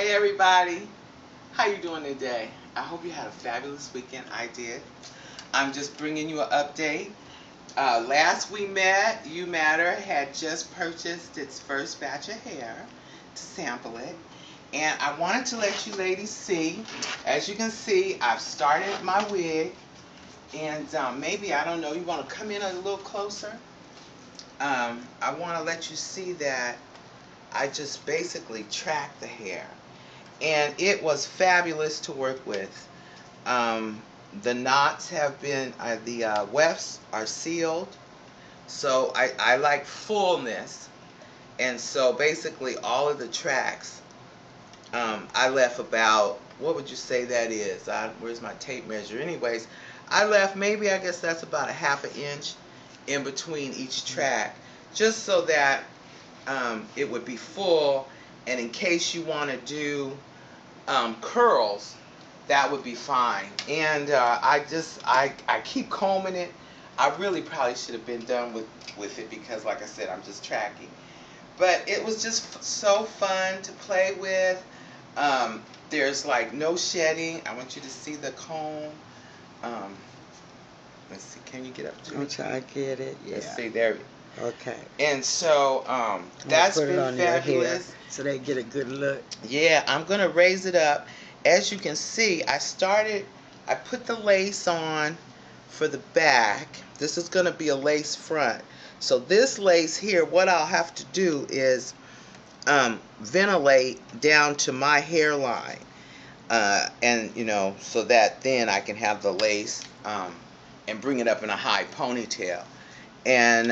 Hey everybody, how you doing today? I hope you had a fabulous weekend. I did. I'm just bringing you an update. Last we met, UMatter had just purchased its first batch of hair to sample it. And I wanted to let you ladies see, as you can see, I've started my wig. And maybe, I don't know, you want to come in a little closer? I want to let you see that I just basically tracked the hair. And it was fabulous to work with. The knots have been, the wefts are sealed. So I like fullness. And so basically all of the tracks, I left about, what would you say that is? Where's my tape measure? Anyways, I left maybe, I guess that's about a ½ inch in between each track, just so that it would be full, and in case you want to do curls, that would be fine. And I keep combing it. I really probably should have been done with it because, like I said, I'm just tracking. But it was just so fun to play with. There's like no shedding. I want you to see the comb. Let's see, can you get up to it? I'm trying to get it. Yeah. Let's see, there. Okay. And so that's been fabulous. So they get a good look. Yeah, I'm gonna raise it up. As you can see, I put the lace on for the back. This is gonna be a lace front. So this lace here, what I'll have to do is ventilate down to my hairline, and so that then I can have the lace and bring it up in a high ponytail, and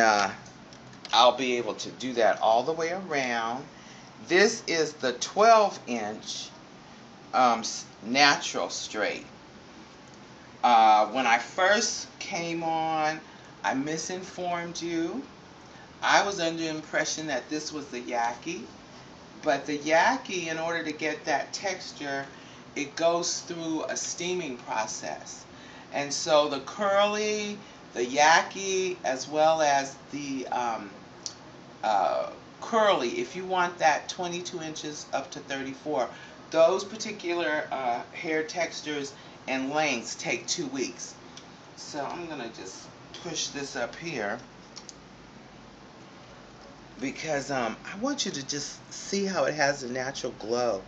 I'll be able to do that all the way around. This is the 12-inch natural straight. When I first came on, I misinformed you. I was under the impression that this was the Yaki, but the Yaki, in order to get that texture, it goes through a steaming process. And so the curly, the Yaki, as well as the curly, if you want that 22 inches up to 34, those particular hair textures and lengths take 2 weeks. So I'm going to just push this up here because I want you to just see how it has a natural glow.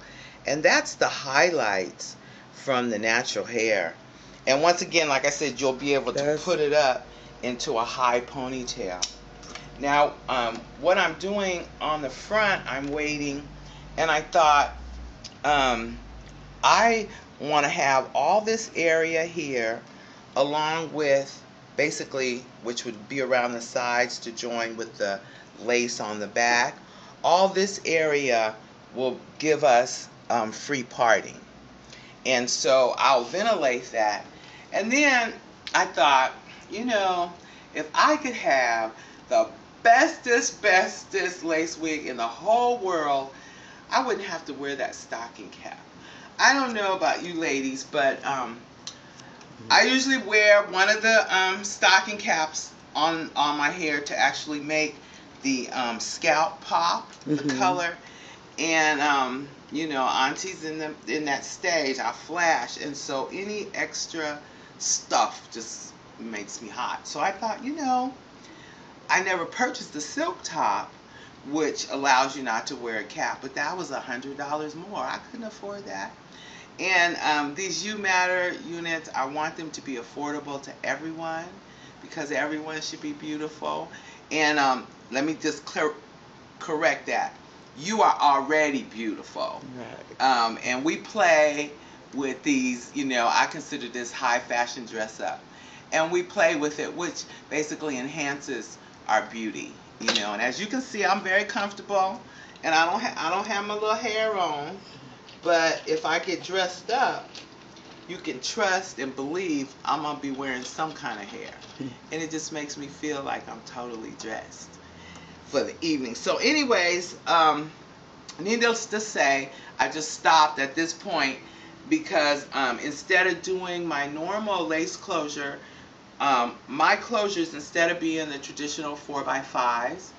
And that's the highlights from the natural hair. And once again, like I said, you'll be able to put it up into a high ponytail. Now, what I'm doing on the front, I'm waiting, and I thought I want to have all this area here along with basically, which would be around the sides to join with the lace on the back. All this area will give us free parting. And so I'll ventilate that. And then I thought, if I could have the bestest lace wig in the whole world, I wouldn't have to wear that stocking cap. I don't know about you ladies, but I usually wear one of the stocking caps on my hair to actually make the scalp pop, the color. And aunties in that stage, I flash, and so any extra stuff just makes me hot. So I thought, I never purchased the silk top, which allows you not to wear a cap, but that was $100 more. I couldn't afford that. And these UMatter units, I want them to be affordable to everyone because everyone should be beautiful. And let me just correct that. You are already beautiful. Right. And we play with these, I consider this high fashion dress up. And we play with it, which basically enhances our beauty, And as you can see, I'm very comfortable, and I don't have my little hair on. But if I get dressed up, you can trust and believe I'm going to be wearing some kind of hair. And it just makes me feel like I'm totally dressed for the evening. So anyways, needless to say, I just stopped at this point because instead of doing my normal lace closure, my closures, instead of being the traditional 4x5s,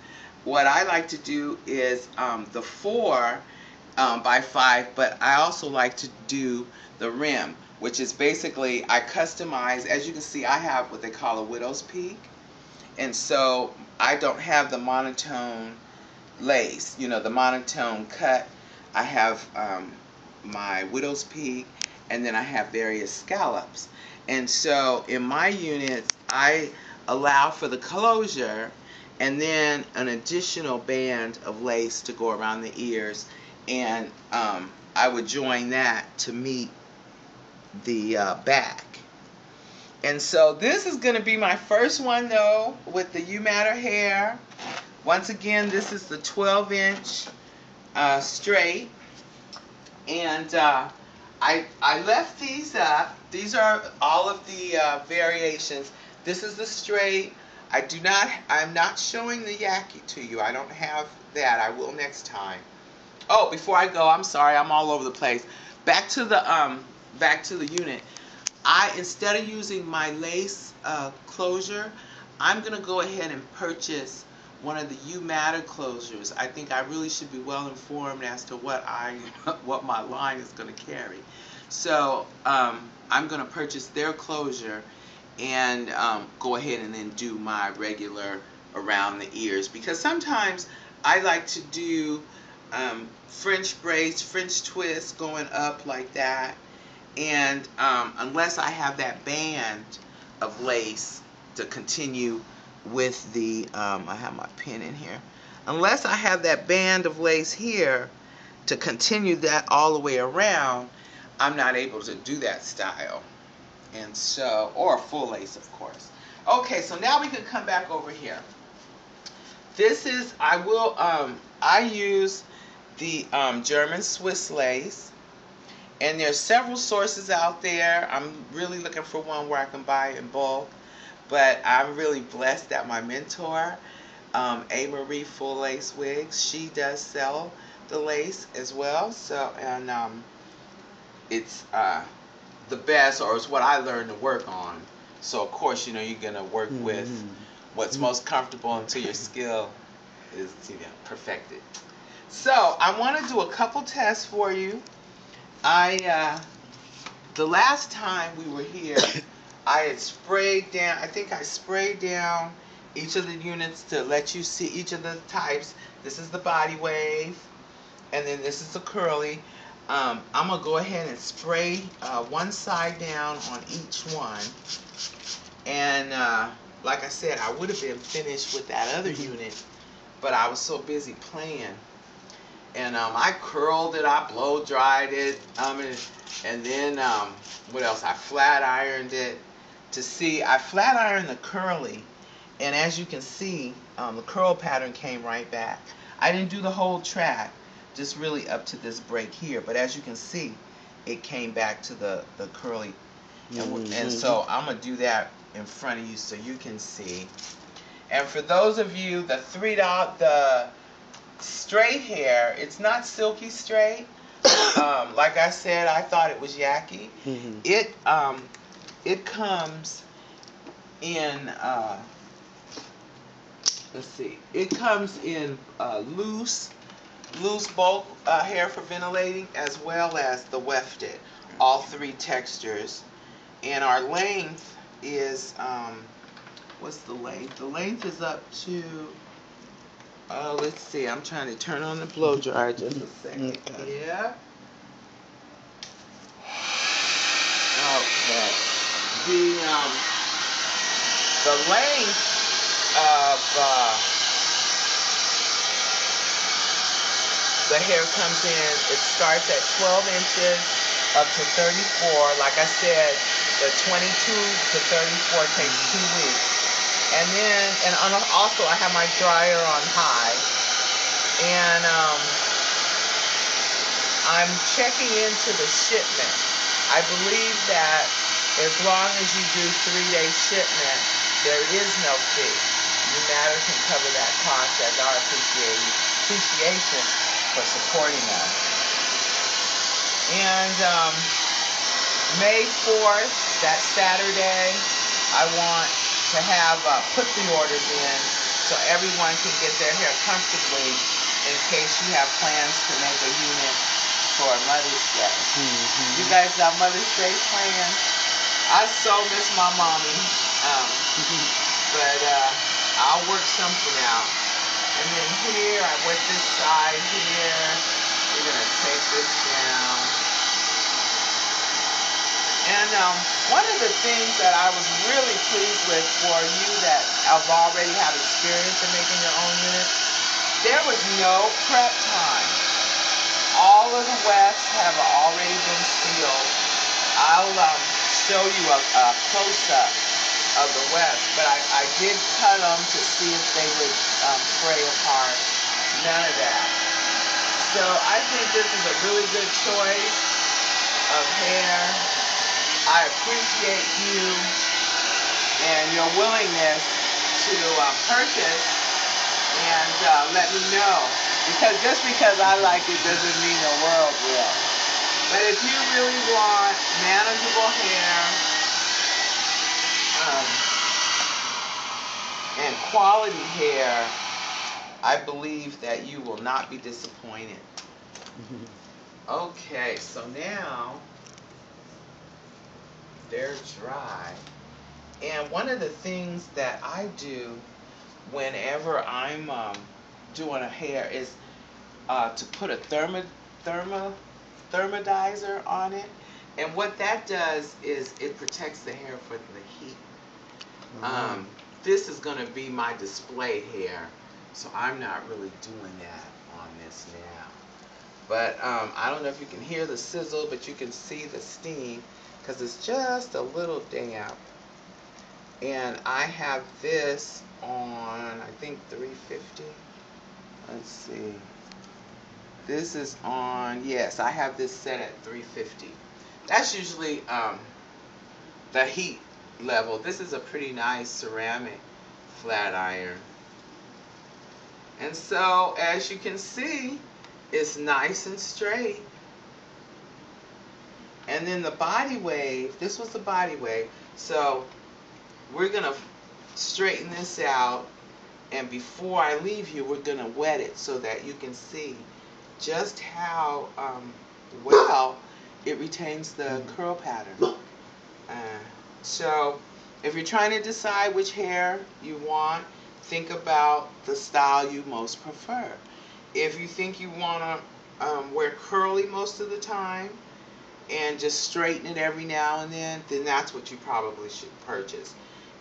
what I like to do is the 4 by 5, but I also like to do the rim, which is basically I customize. As you can see, I have what they call a widow's peak, and so I don't have the monotone lace, the monotone cut. I have my widow's peak, and then I have various scallops. And so in my units, I allow for the closure and then an additional band of lace to go around the ears, and I would join that to meet the back. And so this is going to be my first one, though, with the UMatter hair. Once again, this is the 12-inch straight, and I left these up. These are all of the variations. This is the straight. I'm not showing the yaki to you. I don't have that. I will next time. Oh, before I go, I'm sorry, I'm all over the place. Back to the unit. Instead of using my lace closure, I'm gonna go ahead and purchase one of the UMatter closures. I think I really should be well informed as to what my line is gonna carry. So I'm gonna purchase their closure and go ahead and then do my regular around the ears, because sometimes I like to do French braids, French twists going up like that, and unless I have that band of lace to continue with the I have my pin in here, unless I have that band of lace here to continue that all the way around, I'm not able to do that style. And so, or full lace, of course. Okay, so now we can come back over here. This is, I use the German Swiss lace, and there's several sources out there. I'm really looking for one where I can buy in bulk, but I'm really blessed that my mentor, A. Marie Full Lace Wigs, she does sell the lace as well. So, and it's the best, or it's what I learned to work on. So of course, you're gonna work with what's most comfortable until your skill is perfected. So I want to do a couple tests for you. The last time we were here, I had sprayed down, I think I sprayed down each of the units to let you see each of the types. This is the body wave, and then this is the curly. I'm going to go ahead and spray one side down on each one. And like I said, I would have been finished with that other unit, but I was so busy playing. And I curled it, I blow dried it, and then what else? I flat ironed it to see. I flat ironed the curly, and as you can see, the curl pattern came right back. I didn't do the whole track, just really up to this break here, but as you can see, it came back to the curly. And so I'm going to do that in front of you so you can see. And for those of you, the straight hair, it's not silky straight. Like I said, I thought it was yaki. It comes in let's see, it comes in loose bulk hair for ventilating, as well as the wefted, all three textures. And our length is what's the length? The length is up to let's see, I'm trying to turn on the blow dryer just a second. Yeah. Okay. The length of the hair comes in, it starts at 12 inches up to 34. Like I said, the 22 to 34 takes 2 weeks. And then, also I have my dryer on high. And I'm checking into the shipment. I believe that as long as you do 3-day shipment, there is no fee. UMatter can cover that cost as our appreciation for supporting us. And May 4th, that Saturday, I want to have put the orders in so everyone can get their hair comfortably in case you have plans to make a unit Mother's Day. You guys got Mother's Day plans? I so miss my mommy. But I'll work something out. And then here, I went this side here. We're going to take this down. And one of the things that I was really pleased with for you that have already have experience in making your own unit, there was no prep time. All of the wefts have already been sealed. I'll show you a close-up of the wefts, but I did cut them to see if they would fray apart. None of that. So I think this is a really good choice of hair. I appreciate you and your willingness to purchase and let me know. Because just because I like it doesn't mean the world will. But if you really want manageable hair and quality hair, I believe that you will not be disappointed. Okay, so now they're dry. And one of the things that I do whenever I'm doing a hair is to put a thermodizer on it. And what that does is it protects the hair from the heat. This is going to be my display hair, so I'm not really doing that on this now. But I don't know if you can hear the sizzle, but you can see the steam because it's just a little damp. And I have this on, I think 350. Let's see. This is on, yes, I have this set at 350. That's usually the heat level. This is a pretty nice ceramic flat iron. And so, as you can see, it's nice and straight. And then the body wave, this was the body wave. So, we're going to straighten this out. And before I leave you, we're going to wet it so that you can see just how well it retains the curl pattern. So if you're trying to decide which hair you want, think about the style you most prefer. If you think you want to wear curly most of the time and just straighten it every now and then that's what you probably should purchase.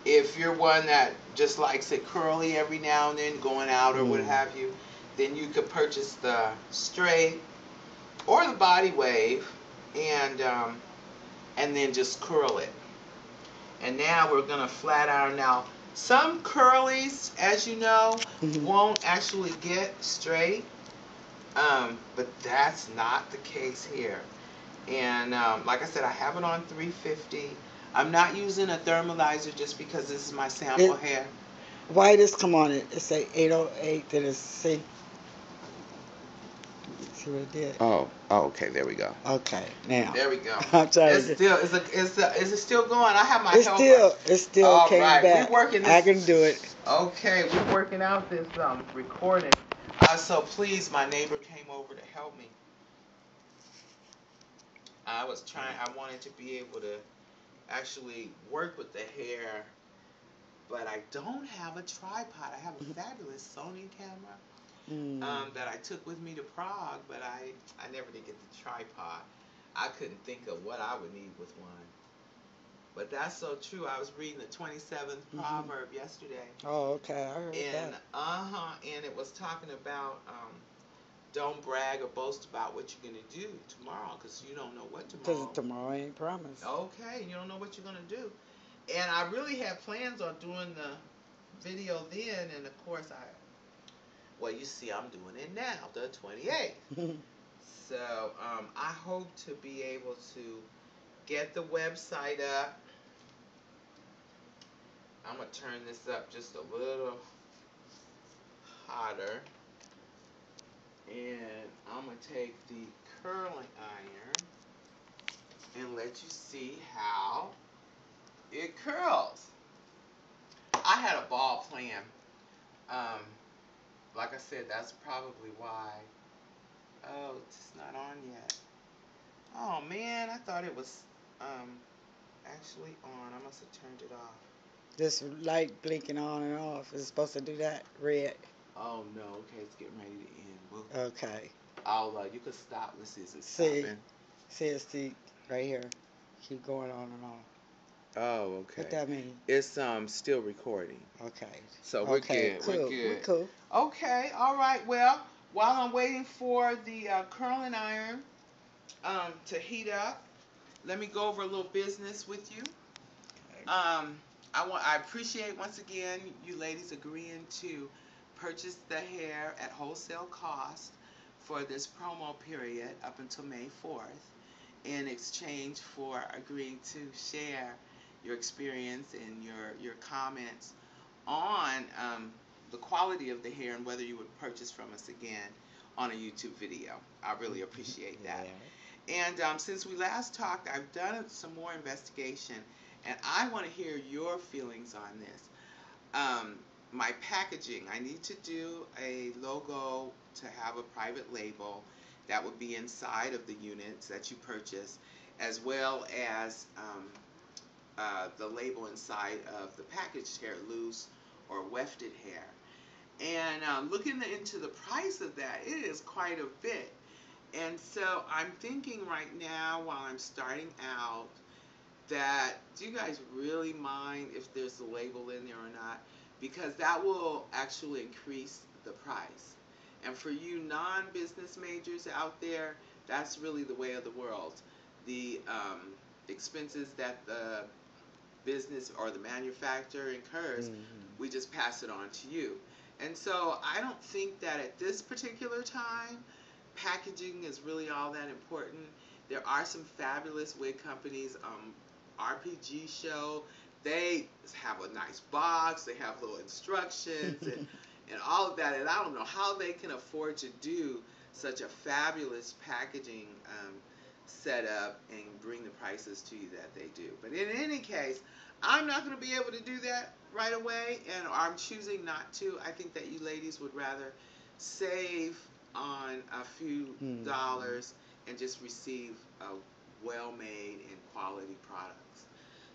If you're one that just likes it curly every now and then, going out or what have you, then you could purchase the straight or the body wave and then just curl it. And now we're going to flat iron. Now, some curlies, as you know, won't actually get straight, but that's not the case here. And like I said, I have it on 350. I'm not using a thermalizer just because this is my sample hair. Why does come on it? It say 808, then it's C. See what it did? Oh, okay, there we go. Okay, now. There we go. I'm trying it's still, is it still going? I have my helper. It still all came right. back. We're working this. I can do it. Okay, we're working out this recording. I was so pleased my neighbor came over to help me. I wanted to be able to actually work with the hair, but I don't have a tripod. I have a fabulous Sony camera that I took with me to Prague, but I never did get the tripod. I couldn't think of what I would need with one. But that's so true. I was reading the 27th proverb yesterday. Oh, okay. I heard that. And it was talking about don't brag or boast about what you're going to do tomorrow, because you don't know what tomorrow. Because tomorrow ain't promised. Okay, you don't know what you're going to do. And I really had plans on doing the video then, and of course well, you see I'm doing it now, the 28th. So I hope to be able to get the website up. I'm going to turn this up just a little hotter. And I'm going to take the curling iron and let you see how it curls. I had a ball plan. Like I said, that's probably why. Oh, it's not on yet. Oh man, I thought it was actually on. I must have turned it off. This light blinking on and off is supposed to do that. Red. Oh no, okay, it's getting ready to end. Okay. You could stop. Let's see, is it See, stopping? see right here. Keep going on and on. Oh, What okay. that mean? It's still recording. Okay. So we're Okay. good. We're Cool. We good. cool. Okay, all right. Well, while I'm waiting for the curling iron to heat up, let me go over a little business with you. Okay. I appreciate once again you ladies agreeing to purchase the hair at wholesale cost for this promo period up until May 4th in exchange for agreeing to share your experience and your comments on the quality of the hair and whether you would purchase from us again on a YouTube video. I really appreciate that. Yeah. And since we last talked, I've done some more investigation, and I want to hear your feelings on this. My packaging, I need to do a logo to have a private label that would be inside of the units that you purchase, as well as the label inside of the packaged hair, loose or wefted hair. And looking into the price of that, it is quite a bit. And so I'm thinking right now, while I'm starting out, that do you guys really mind if there's a label in there or not? Because that will actually increase the price. And for you non-business majors out there, that's really the way of the world. The expenses that the business or the manufacturer incurs, we just pass it on to you. And so I don't think that at this particular time, packaging is really all that important. There are some fabulous wig companies, RPG Show. They have a nice box. They have little instructions and all of that. And I don't know how they can afford to do such a fabulous packaging setup and bring the prices to you that they do. But in any case, I'm not going to be able to do that right away, and I'm choosing not to. I think that you ladies would rather save on a few dollars and just receive well-made and quality products.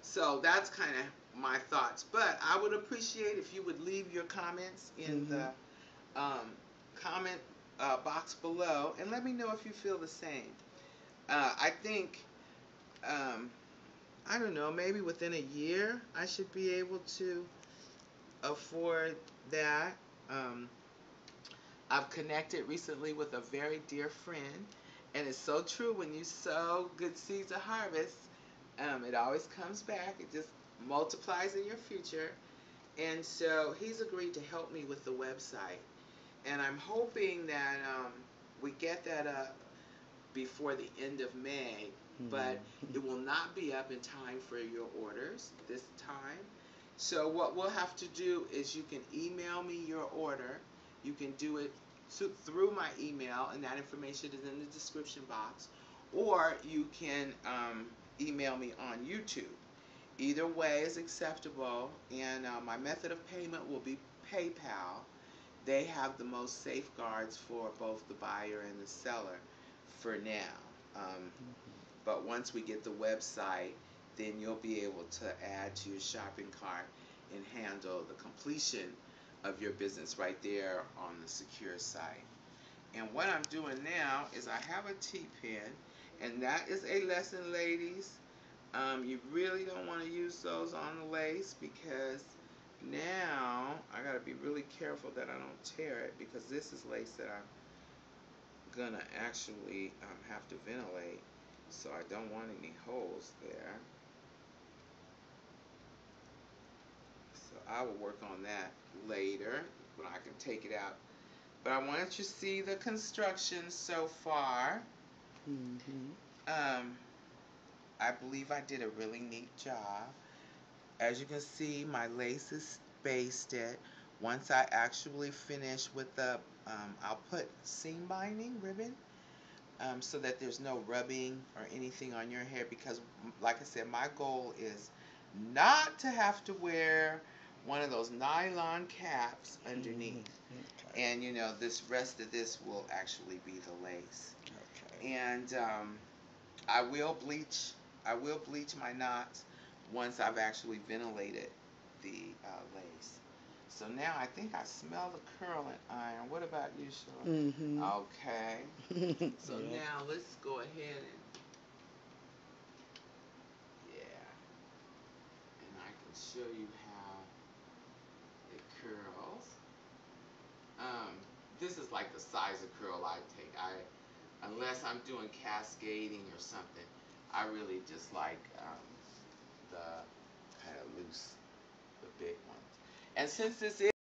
So that's kind of my thoughts. But I would appreciate if you would leave your comments in the comment box below and let me know if you feel the same. I think, I don't know, maybe within a year I should be able to afford that. I've connected recently with a very dear friend, and it's so true, when you sow good seeds of harvest, it always comes back. It just multiplies in your future. And so he's agreed to help me with the website. And I'm hoping that we get that up before the end of May, but it will not be up in time for your orders this time. So what we'll have to do is you can email me your order. You can do it through my email, and that information is in the description box, or you can email me on YouTube. Either way is acceptable, and my method of payment will be PayPal. They have the most safeguards for both the buyer and the seller for now. But once we get the website, then you'll be able to add to your shopping cart and handle the completion of your business right there on the secure site. And what I'm doing now is I have a T-pen, and that is a lesson, ladies. You really don't want to use those on the lace, because now I got to be really careful that I don't tear it, because this is lace that I'm gonna actually have to ventilate, so I don't want any holes there. So I will work on that later when I can take it out. But I wanted you to see the construction so far. I believe I did a really neat job. As you can see, my lace is basted. Once I actually finish with the, I'll put seam binding ribbon, so that there's no rubbing or anything on your hair, because like I said, my goal is not to have to wear one of those nylon caps underneath. And you know, this rest of this will actually be the lace. And I will bleach my knots once I've actually ventilated the lace. So now I think I smell the curling iron. What about you, Shirley? Mm-hmm. Okay. So Yeah. now let's go ahead and yeah, and I can show you how it curls. This is like the size of curl I take. Unless I'm doing cascading or something, I really just like the kind of loose, the big ones. And since this is